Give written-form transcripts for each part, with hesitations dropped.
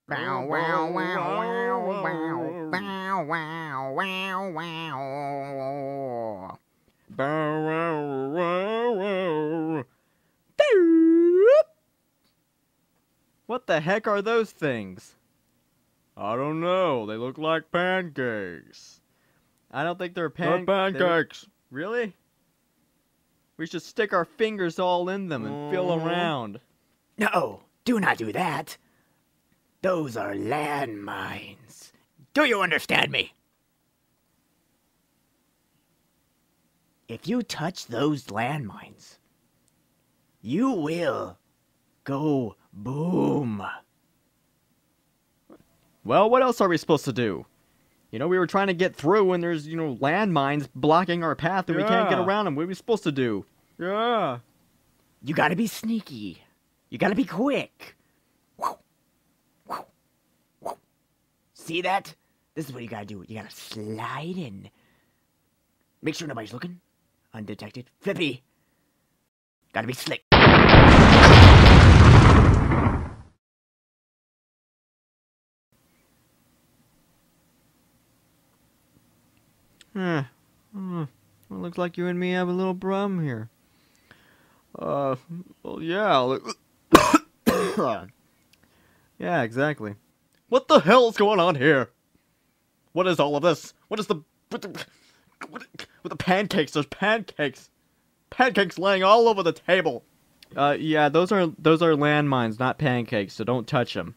Bow wow wow wow wow bow wow wow wow. Bow wow wow wow. What the heck are those things? I don't know. They look like pancakes. I don't think they're pancakes. Really? We should stick our fingers all in them and feel around. No, do not do that. Those are landmines. Do you understand me? If you touch those landmines, you will go boom. Well, what else are we supposed to do? You know, we were trying to get through and there's, landmines blocking our path and we can't get around them. What are we supposed to do? Yeah. You gotta be sneaky. You gotta be quick. See that? This is what you gotta do. You gotta slide in. Make sure nobody's looking. Undetected. Flippy. Gotta be slick. Well, looks like you and me have a little problem here. Well, yeah. Yeah, exactly. What the hell's going on here? What is all of this? What is with the pancakes? There's pancakes. Pancakes laying all over the table. Yeah, those are landmines, not pancakes, so don't touch them.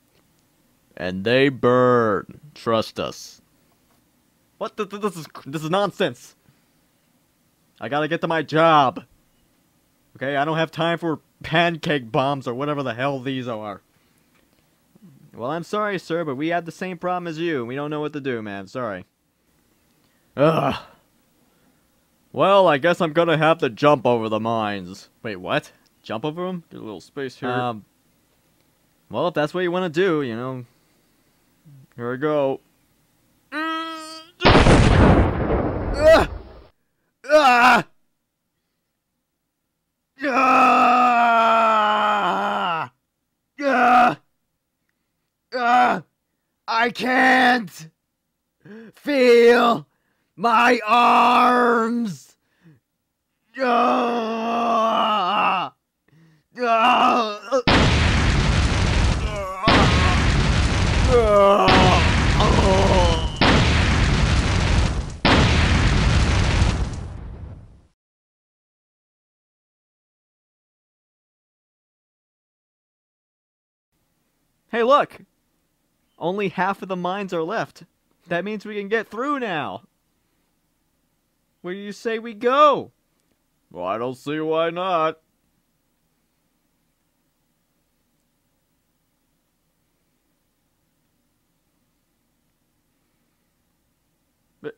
And they burn. Trust us. What? This is nonsense. I gotta get to my job. Okay, I don't have time for pancake bombs or whatever the hell these are. Well, I'm sorry, sir, but we had the same problem as you. We don't know what to do, man. Sorry. Ugh. Well, I guess I'm gonna have to jump over the mines. Wait, what? Jump over them? Get a little space here. Well, if that's what you want to do, Here we go. I can't feel my arms. Hey, look! Only half of the mines are left. That means we can get through now. Where do you say we go? Well, I don't see why not.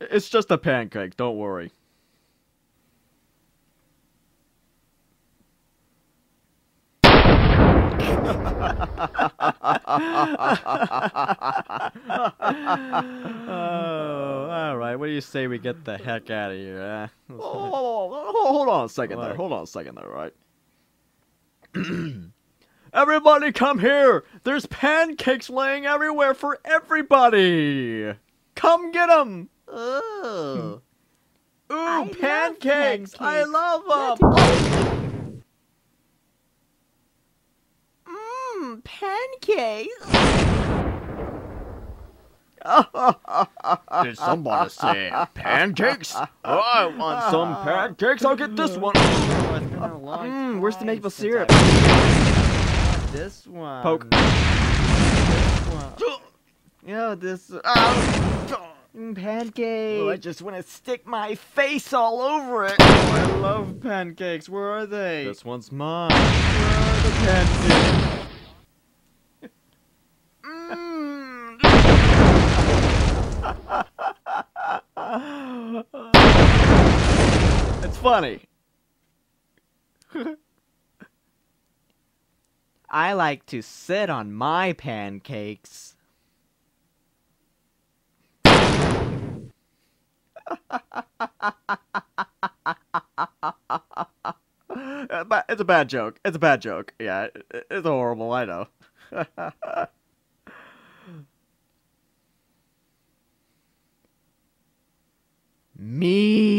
It's just a pancake, don't worry. Oh, alright, what do you say we get the heck out of here, hold on a second there, right? Everybody come here! There's pancakes laying everywhere for everybody! Come get them! Oh. Ooh, pancakes! I love them! Pancakes? Did somebody say pancakes? Oh, I want some pancakes. I'll get this one. Where's the maple syrup? This one. Poke. Yeah, this. Pancake. Oh, I just want to stick my face all over it. Oh, I love pancakes. Where are they? This one's mine. Where are the pancakes? It's funny. I like to sit on my pancakes. It's a bad joke. It's a bad joke. Yeah, it's horrible, I know. Me.